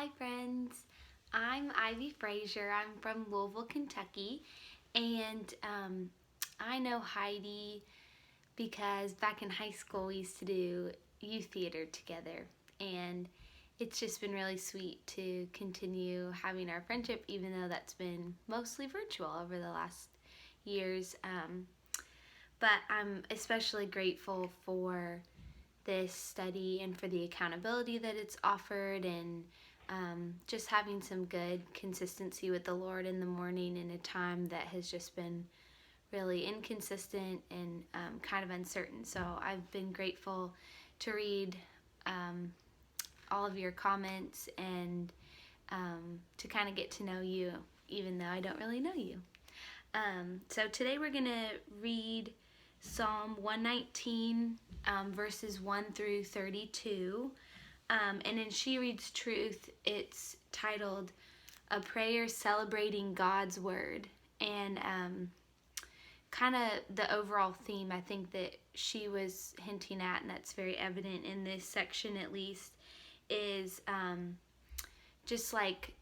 Hi friends, I'm Ivy Frazier. I'm from Louisville, Kentucky, and I know Heidi because back in high school we used to do youth theater together, and it's just been really sweet to continue having our friendship, even though that's been mostly virtual over the last years. But I'm especially grateful for this study and for the accountability that it's offered, and just having some good consistency with the Lord in the morning in a time that has just been really inconsistent and kind of uncertain. So I've been grateful to read all of your comments and to kind of get to know you, even though I don't really know you. So today we're going to read Psalm 119, verses 1 through 32. And in She Reads Truth, it's titled A Prayer Celebrating God's Word. And kind of the overall theme, I think, that she was hinting at, and that's very evident in this section at least, is just like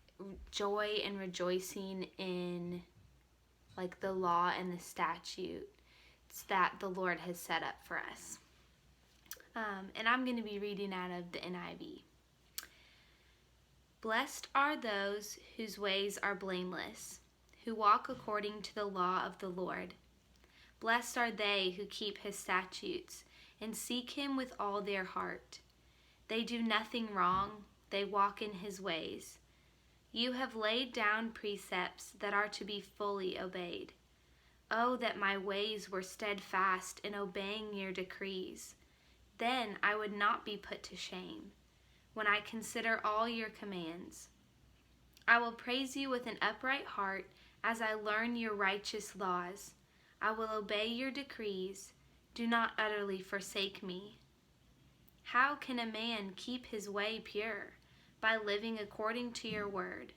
joy and rejoicing in like the law and the statutes that the Lord has set up for us. And I'm going to be reading out of the NIV. Blessed are those whose ways are blameless, who walk according to the law of the Lord. Blessed are they who keep his statutes and seek him with all their heart. They do nothing wrong, they walk in his ways. You have laid down precepts that are to be fully obeyed. Oh, that my ways were steadfast in obeying your decrees. Then I would not be put to shame when I consider all your commands. I will praise you with an upright heart as I learn your righteous laws. I will obey your decrees. Do not utterly forsake me. How can a man keep his way pure? By living according to your word.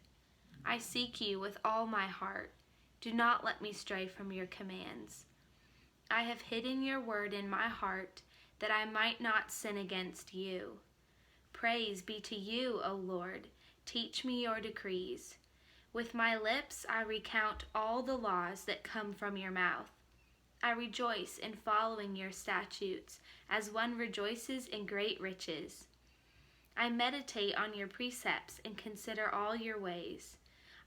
I seek you with all my heart. Do not let me stray from your commands. I have hidden your word in my heart, that I might not sin against you. Praise be to you, O Lord. Teach me your decrees. With my lips I recount all the laws that come from your mouth. I rejoice in following your statutes, as one rejoices in great riches. I meditate on your precepts and consider all your ways.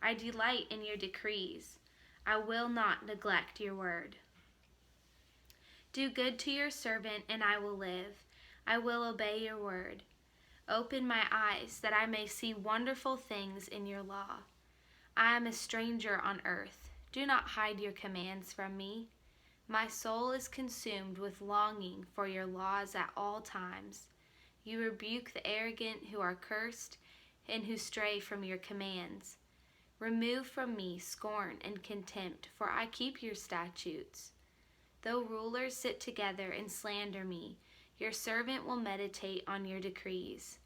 I delight in your decrees. I will not neglect your word. Do good to your servant, and I will live. I will obey your word. Open my eyes, that I may see wonderful things in your law. I am a stranger on earth. Do not hide your commands from me. My soul is consumed with longing for your laws at all times. You rebuke the arrogant who are cursed and who stray from your commands. Remove from me scorn and contempt, for I keep your statutes. Though rulers sit together and slander me, your servant will meditate on your decrees.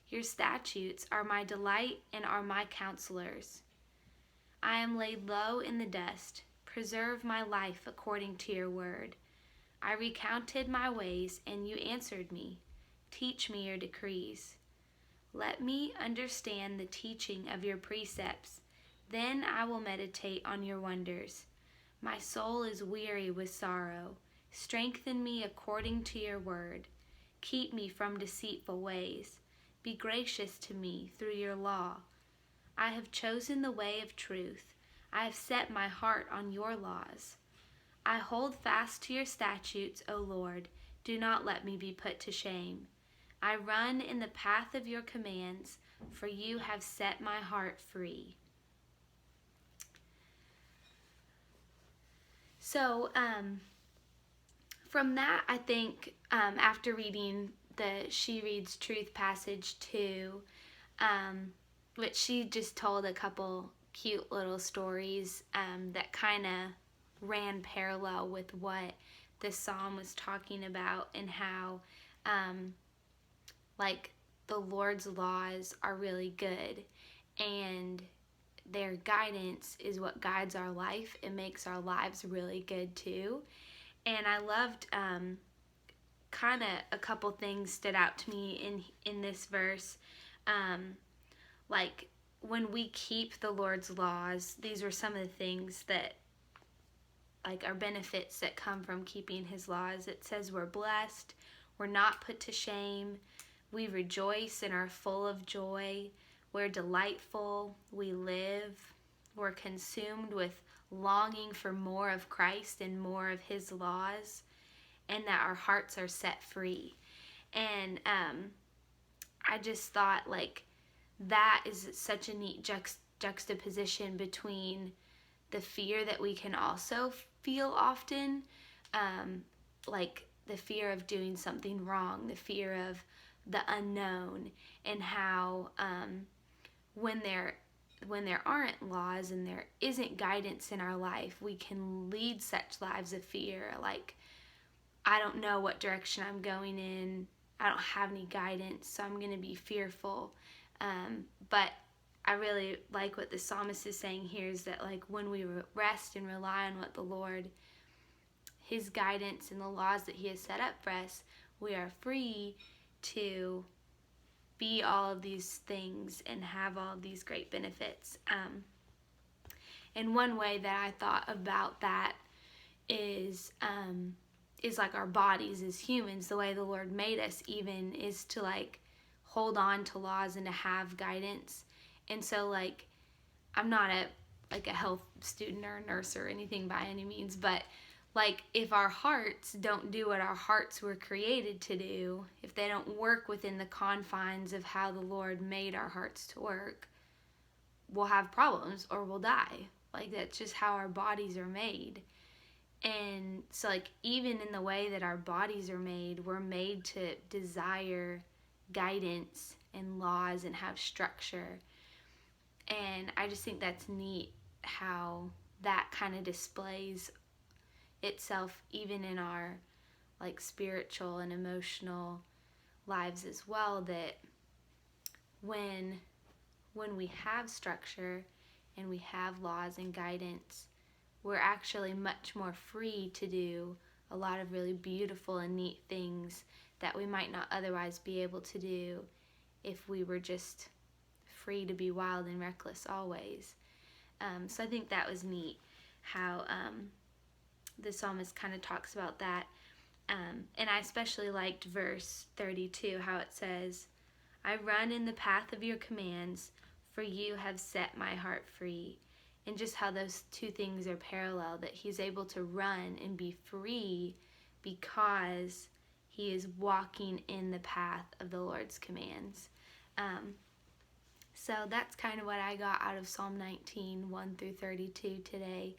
Your statutes are my delight and are my counselors. I am laid low in the dust. Preserve my life according to your word. I recounted my ways, and you answered me. Teach me your decrees. Let me understand the teaching of your precepts. Then I will meditate on your wonders. My soul is weary with sorrow. Strengthen me according to your word. Keep me from deceitful ways. Be gracious to me through your law. I have chosen the way of truth. I have set my heart on your laws. I hold fast to your statutes, O Lord. Do not let me be put to shame. I run in the path of your commands, for you have set my heart free. So, from that, I think after reading the She Reads Truth passage too, which she just told a couple cute little stories that kind of ran parallel with what the psalm was talking about, and how like the Lord's laws are really good, and their guidance is what guides our life. It makes our lives really good too. And I loved kind of a couple things stood out to me in this verse. like when we keep the Lord's laws, these are some of the things that like are benefits that come from keeping his laws. It says we're blessed, we're not put to shame, we rejoice and are full of joy, we're delightful, we live, we're consumed with longing for more of Christ and more of his laws, and that our hearts are set free. And I just thought like that is such a neat juxtaposition between the fear that we can also feel often, like the fear of doing something wrong, the fear of the unknown, and how when there aren't laws and there isn't guidance in our life, we can lead such lives of fear. Like, I don't know what direction I'm going in. I don't have any guidance, so I'm going to be fearful. But I really like what the psalmist is saying here is that like when we rest and rely on what the Lord, his guidance and the laws that he has set up for us, we are free to be all of these things and have all of these great benefits. And one way that I thought about that is like our bodies as humans, the way the Lord made us even is to like hold on to laws and to have guidance. And so like I'm not a health student or a nurse or anything by any means, but like if our hearts don't do what our hearts were created to do, if they don't work within the confines of how the Lord made our hearts to work, we'll have problems or we'll die. Like that's just how our bodies are made. And so like even in the way that our bodies are made, we're made to desire guidance and laws and have structure. And I just think that's neat how that kind of displays itself even in our like spiritual and emotional lives as well, that when we have structure and we have laws and guidance, we're actually much more free to do a lot of really beautiful and neat things that we might not otherwise be able to do if we were just free to be wild and reckless always. So I think that was neat how the psalmist kind of talks about that. And I especially liked verse 32, how it says, I run in the path of your commands, for you have set my heart free. And just how those two things are parallel, that he's able to run and be free because he is walking in the path of the Lord's commands. So that's kind of what I got out of Psalm 19, 1 through 32 today.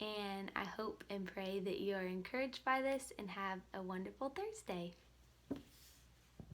And I hope and pray that you are encouraged by this and have a wonderful Thursday.